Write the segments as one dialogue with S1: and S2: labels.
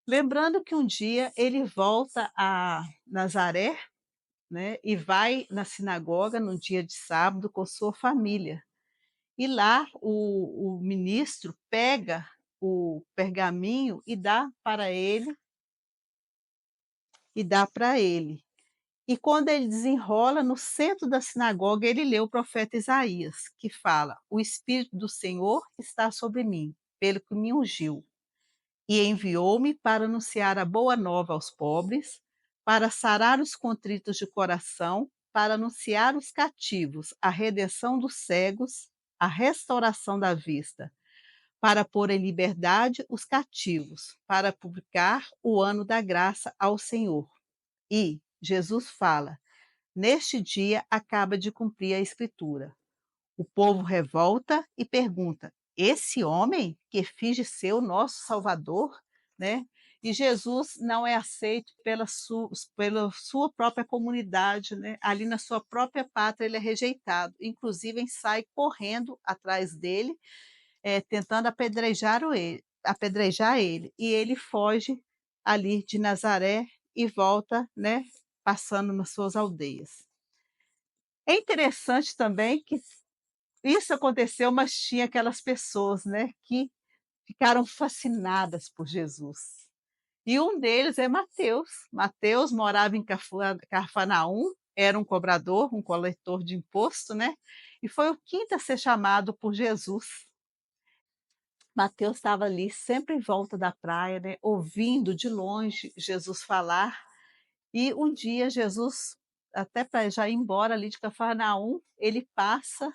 S1: Lembrando que um dia ele volta a Nazaré, né, e vai na sinagoga num dia de sábado com sua família. E lá o ministro pega o pergaminho e dá para ele. E quando ele desenrola, no centro da sinagoga, ele lê o profeta Isaías, que fala: "O Espírito do Senhor está sobre mim, pelo que me ungiu, e enviou-me para anunciar a boa nova aos pobres, para sarar os contritos de coração, para anunciar aos cativos a redenção dos cegos, a restauração da vista, para pôr em liberdade os cativos, para publicar o ano da graça ao Senhor." E Jesus fala: "Neste dia acaba de cumprir a escritura." O povo revolta e pergunta: "Esse homem que finge ser o nosso Salvador?", né? E Jesus não é aceito pela sua própria comunidade, né? Ali na sua própria pátria ele é rejeitado. Inclusive sai correndo atrás dele, tentando apedrejar ele. E ele foge ali de Nazaré e volta, né? Passando nas suas aldeias. É interessante também que isso aconteceu, mas tinha aquelas pessoas, né, que ficaram fascinadas por Jesus. E um deles é Mateus. Mateus morava em Cafarnaum, era um cobrador, um coletor de imposto, né, e foi o quinto a ser chamado por Jesus. Mateus estava ali sempre em volta da praia, né, ouvindo de longe Jesus falar, e um dia Jesus, até para já ir embora ali de Cafarnaum, ele passa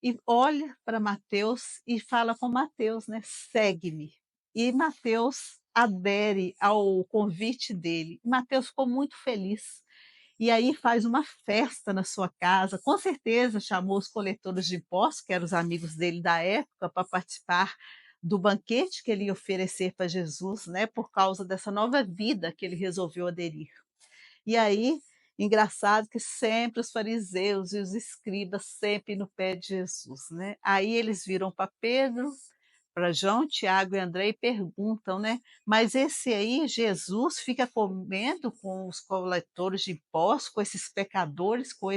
S1: e olha para Mateus e fala com Mateus, né: "Segue-me." E Mateus adere ao convite dele. Mateus ficou muito feliz. E aí faz uma festa na sua casa, com certeza chamou os coletores de impostos, que eram os amigos dele da época, para participar do banquete que ele ia oferecer para Jesus, né, por causa dessa nova vida que ele resolveu aderir. E aí, engraçado que sempre os fariseus e os escribas sempre no pé de Jesus, né. Aí eles viram para Pedro, para João, Tiago e André e perguntam, né: "Mas esse aí, Jesus, fica comendo com os coletores de impostos, com esses pecadores, com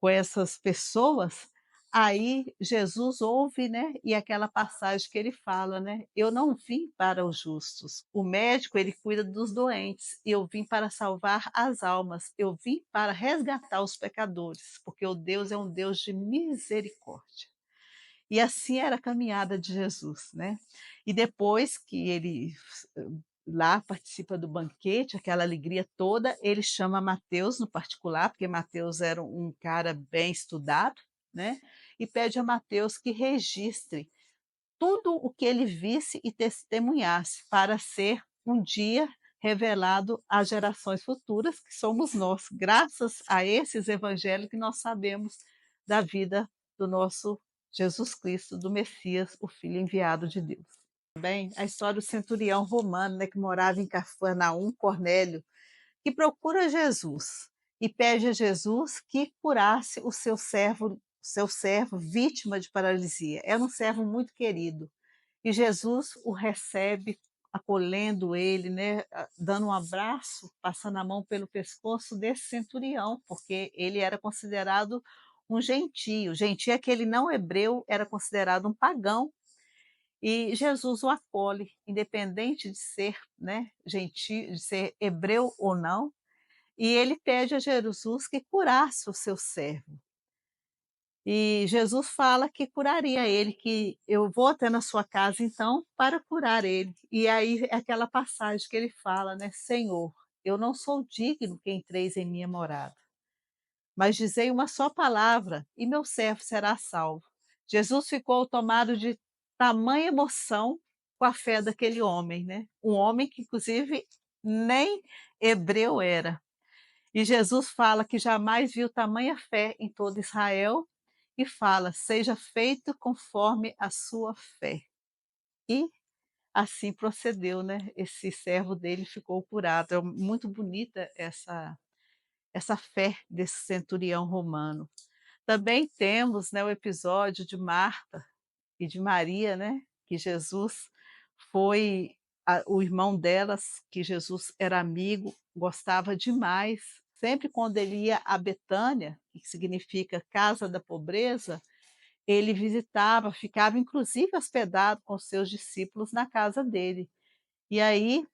S1: essas pessoas?" Aí Jesus ouve, né, e aquela passagem que ele fala, né: "Eu não vim para os justos, o médico ele cuida dos doentes, eu vim para salvar as almas, eu vim para resgatar os pecadores, porque o Deus é um Deus de misericórdia." E assim era a caminhada de Jesus, né. E depois que ele lá participa do banquete, aquela alegria toda, ele chama Mateus no particular, porque Mateus era um cara bem estudado, né, e pede a Mateus que registre tudo o que ele visse e testemunhasse, para ser um dia revelado às gerações futuras, que somos nós, graças a esses evangelhos que nós sabemos da vida do nosso Jesus Cristo, do Messias, o Filho enviado de Deus. Também a história do centurião romano, né, que morava em Cafarnaum, Cornélio, que procura Jesus e pede a Jesus que curasse o seu servo vítima de paralisia. Era um servo muito querido. E Jesus o recebe acolhendo ele, né, dando um abraço, passando a mão pelo pescoço desse centurião, porque ele era considerado um gentio. Gentio é aquele não hebreu, era considerado um pagão, e Jesus o acolhe, independente de ser, né, gentio, de ser hebreu ou não, e ele pede a Jesus que curasse o seu servo. E Jesus fala que curaria ele, que eu vou até na sua casa então para curar ele. E aí é aquela passagem que ele fala, né: "Senhor, eu não sou digno que entreis em minha morada, mas dizei uma só palavra e meu servo será salvo." Jesus ficou tomado de tamanha emoção com a fé daquele homem, né? Um homem que inclusive nem hebreu era. E Jesus fala que jamais viu tamanha fé em todo Israel e fala: "Seja feito conforme a sua fé." E assim procedeu, né? Esse servo dele ficou curado. É muito bonita essa fé desse centurião romano. Também temos, né, o episódio de Marta e de Maria, né? Que Jesus foi o irmão delas, que Jesus era amigo, gostava demais. Sempre quando ele ia a Betânia, que significa casa da pobreza, ele visitava, ficava inclusive hospedado com seus discípulos na casa dele. E aí,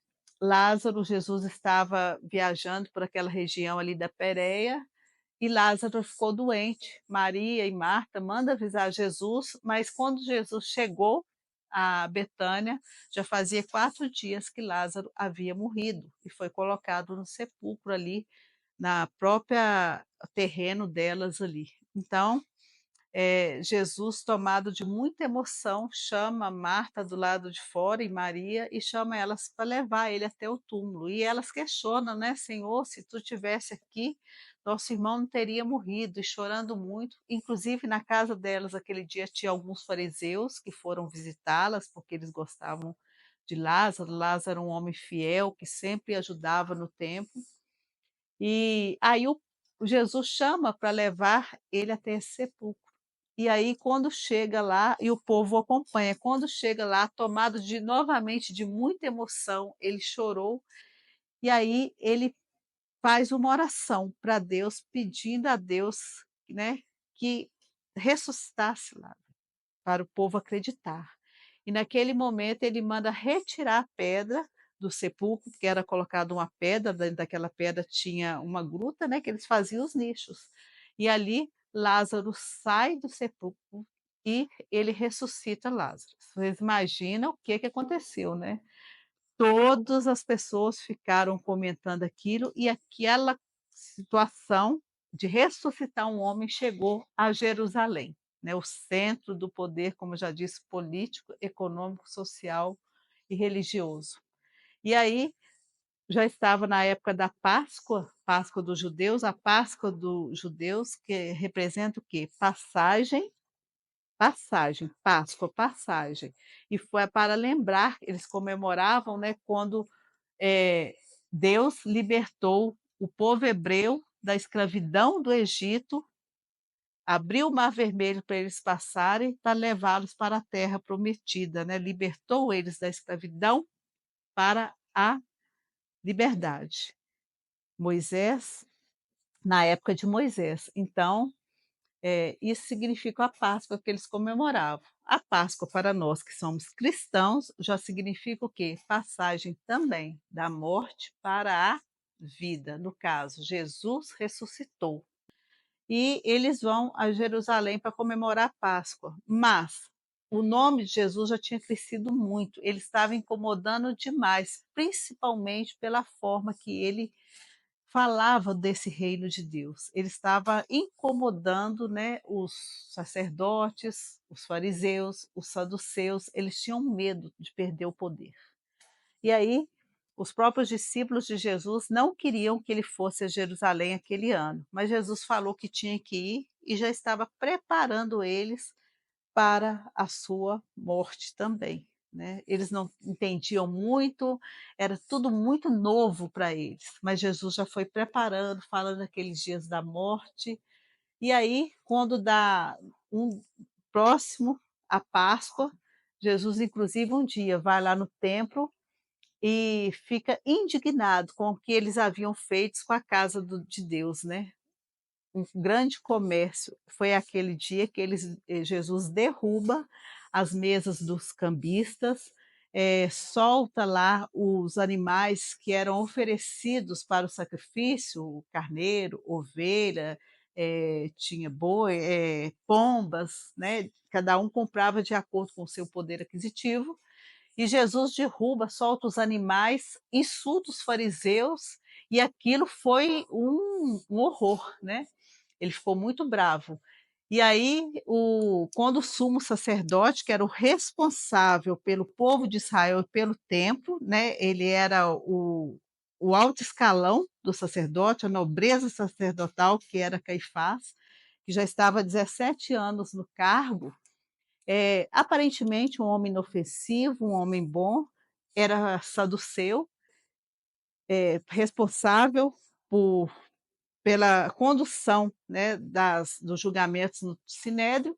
S1: Lázaro, Jesus estava viajando por aquela região ali da Pérea, e Lázaro ficou doente. Maria e Marta mandam avisar Jesus, mas quando Jesus chegou a Betânia, já fazia 4 dias que Lázaro havia morrido e foi colocado no sepulcro ali, na própria terreno delas ali. Então, Jesus, tomado de muita emoção, chama Marta do lado de fora e Maria e chama elas para levar ele até o túmulo. E elas questionam, né, Senhor, se tu tivesse aqui, nosso irmão não teria morrido, e chorando muito. Inclusive, na casa delas, aquele dia, tinha alguns fariseus que foram visitá-las, porque eles gostavam de Lázaro. Lázaro era um homem fiel, que sempre ajudava no templo. E aí o Jesus chama para levar ele até esse sepulcro. E aí quando chega lá, e o povo o acompanha, quando chega lá, tomado de novamente de muita emoção, ele chorou, e aí ele faz uma oração para Deus, pedindo a Deus, né, que ressuscitasse lá, para o povo acreditar. E naquele momento ele manda retirar a pedra do sepulcro, que era colocada uma pedra, dentro daquela pedra tinha uma gruta, né, que eles faziam os nichos. E ali Lázaro sai do sepulcro e ele ressuscita Lázaro. Vocês imaginam o que que aconteceu, né? Todas as pessoas ficaram comentando aquilo, e aquela situação de ressuscitar um homem chegou a Jerusalém, né, o centro do poder, como eu já disse, político, econômico, social e religioso. E aí já estava na época da Páscoa, Páscoa dos judeus, a Páscoa dos judeus, que representa o quê? Passagem, passagem, Páscoa, passagem. E foi para lembrar, eles comemoravam, né, quando Deus libertou o povo hebreu da escravidão do Egito, abriu o Mar Vermelho para eles passarem, para levá-los para a terra prometida, né? Libertou eles da escravidão para a liberdade. Moisés, na época de Moisés. Então, isso significa a Páscoa que eles comemoravam. A Páscoa, para nós que somos cristãos, já significa o quê? Passagem também da morte para a vida. No caso, Jesus ressuscitou. E eles vão a Jerusalém para comemorar a Páscoa. Mas o nome de Jesus já tinha crescido muito, ele estava incomodando demais, principalmente pela forma que ele falava desse reino de Deus. Ele estava incomodando, né, os sacerdotes, os fariseus, os saduceus, eles tinham medo de perder o poder. E aí, os próprios discípulos de Jesus não queriam que ele fosse a Jerusalém aquele ano, mas Jesus falou que tinha que ir e já estava preparando eles para a sua morte também, né. Eles não entendiam muito, era tudo muito novo para eles, mas Jesus já foi preparando, falando aqueles dias da morte. E aí, quando dá um próximo à Páscoa, Jesus inclusive um dia vai lá no templo e fica indignado com o que eles haviam feito com a casa de Deus, né? Um grande comércio. Foi aquele dia que Jesus derruba as mesas dos cambistas, solta lá os animais que eram oferecidos para o sacrifício, o carneiro, ovelha, tinha boi, pombas, né? Cada um comprava de acordo com o seu poder aquisitivo, e Jesus derruba, solta os animais, insulta os fariseus, e aquilo foi um horror, né? Ele ficou muito bravo. E aí, quando o sumo sacerdote, que era o responsável pelo povo de Israel e pelo templo, né, ele era o alto escalão do sacerdote, a nobreza sacerdotal, que era Caifás, que já estava há 17 anos no cargo, aparentemente um homem inofensivo, um homem bom, era saduceu, responsável por pela condução, né, dos julgamentos no Sinédrio.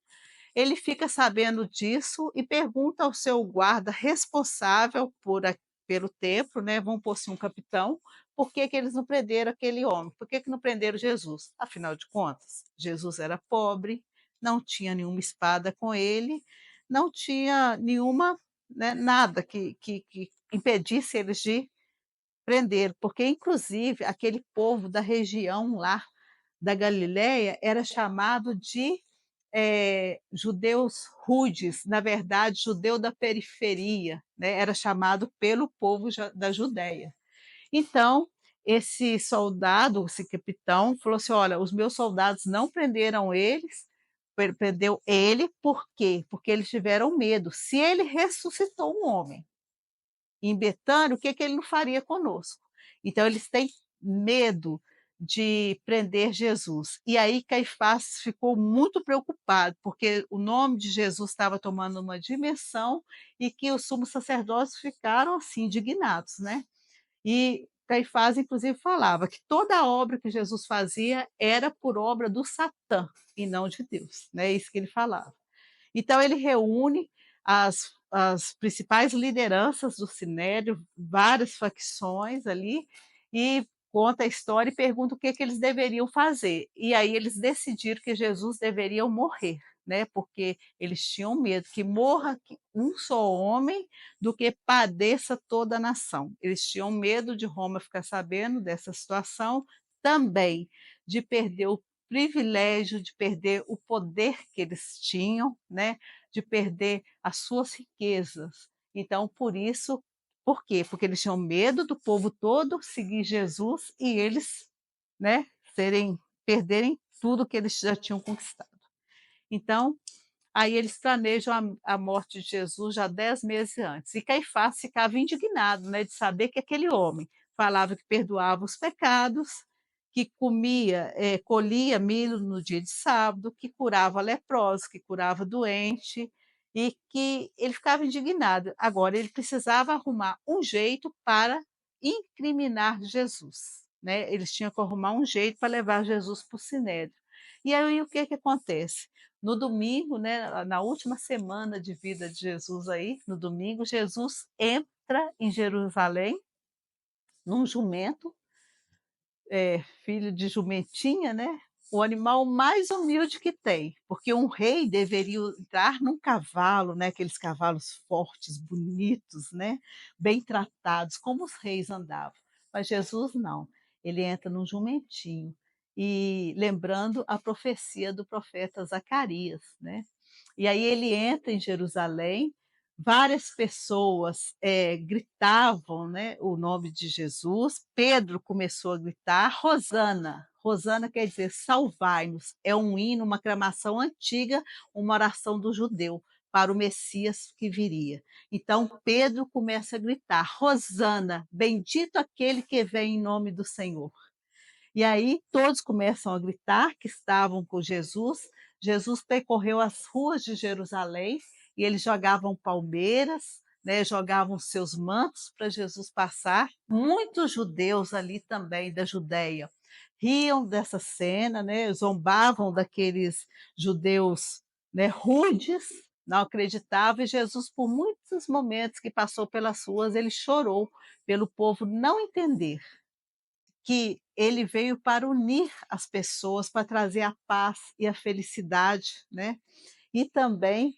S1: Ele fica sabendo disso e pergunta ao seu guarda responsável por pelo templo, né, vão pôr assim um capitão, por que que eles não prenderam aquele homem? Por que que não prenderam Jesus? Afinal de contas, Jesus era pobre, não tinha nenhuma espada com ele, não tinha nenhuma, né, nada que impedisse eles de prender, porque inclusive aquele povo da região lá da Galileia era chamado de, judeus rudes, na verdade judeu da periferia, né, era chamado pelo povo da Judéia. Então, esse soldado, esse capitão, falou assim: "Olha, os meus soldados não prenderam eles, prendeu ele, por quê? Porque eles tiveram medo. Se ele ressuscitou um homem em Betânia, o que que ele não faria conosco?". Então eles têm medo de prender Jesus. E aí Caifás ficou muito preocupado, porque o nome de Jesus estava tomando uma dimensão e que os sumos sacerdotes ficaram assim indignados, né. E Caifás inclusive falava que toda a obra que Jesus fazia era por obra do Satã e não de Deus, né, é isso que ele falava. Então ele reúne as principais lideranças do Sinédrio, várias facções ali, e conta a história e pergunta o que que eles deveriam fazer. E aí eles decidiram que Jesus deveria morrer, né, porque eles tinham medo que morra um só homem do que padeça toda a nação. Eles tinham medo de Roma ficar sabendo dessa situação, também de perder o privilégio, de perder o poder que eles tinham, né, de perder as suas riquezas. Então, por quê? Porque eles tinham medo do povo todo seguir Jesus e eles, né, perderem tudo que eles já tinham conquistado. Então, aí eles planejam a morte de Jesus já 10 meses antes. E Caifás ficava indignado, né, de saber que aquele homem falava que perdoava os pecados, que colhia milho no dia de sábado, que curava leprosos, que curava doente, e que ele ficava indignado. Agora ele precisava arrumar um jeito para incriminar Jesus, né, eles tinham que arrumar um jeito para levar Jesus para o sinédrio. E aí o que que acontece? No domingo, né, na última semana de vida de Jesus aí, no domingo, Jesus entra em Jerusalém num jumento, filho de jumentinha, né, o animal mais humilde que tem, porque um rei deveria entrar num cavalo, né, aqueles cavalos fortes, bonitos, né, bem tratados, como os reis andavam. Mas Jesus não, ele entra num jumentinho, e lembrando a profecia do profeta Zacarias, né. E aí ele entra em Jerusalém, várias pessoas, gritavam, né, o nome de Jesus, Pedro começou a gritar: "Rosana". Rosana quer dizer salvai-nos, é um hino, uma aclamação antiga, uma oração do judeu para o Messias que viria. Então Pedro começa a gritar: "Rosana, bendito aquele que vem em nome do Senhor". E aí todos começam a gritar que estavam com Jesus. Jesus percorreu as ruas de Jerusalém e eles jogavam palmeiras, né, jogavam seus mantos para Jesus passar. Muitos judeus ali também da Judéia riam dessa cena, né, zombavam daqueles judeus, né, rudes, não acreditavam, e Jesus, por muitos momentos que passou pelas ruas, ele chorou pelo povo não entender que ele veio para unir as pessoas, para trazer a paz e a felicidade, né, e também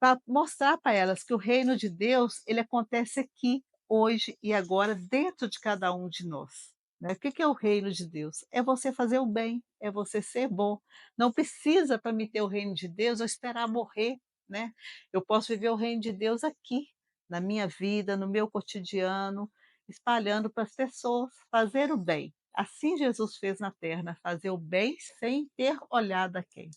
S1: para mostrar para elas que o reino de Deus, ele acontece aqui, hoje e agora, dentro de cada um de nós, né. O que que é o reino de Deus? É você fazer o bem, é você ser bom. Não precisa, para mim ter o reino de Deus, eu esperar morrer, né. Eu posso viver o reino de Deus aqui, na minha vida, no meu cotidiano, espalhando para as pessoas, fazer o bem. Assim Jesus fez na terra, fazer o bem sem ter olhado a quem.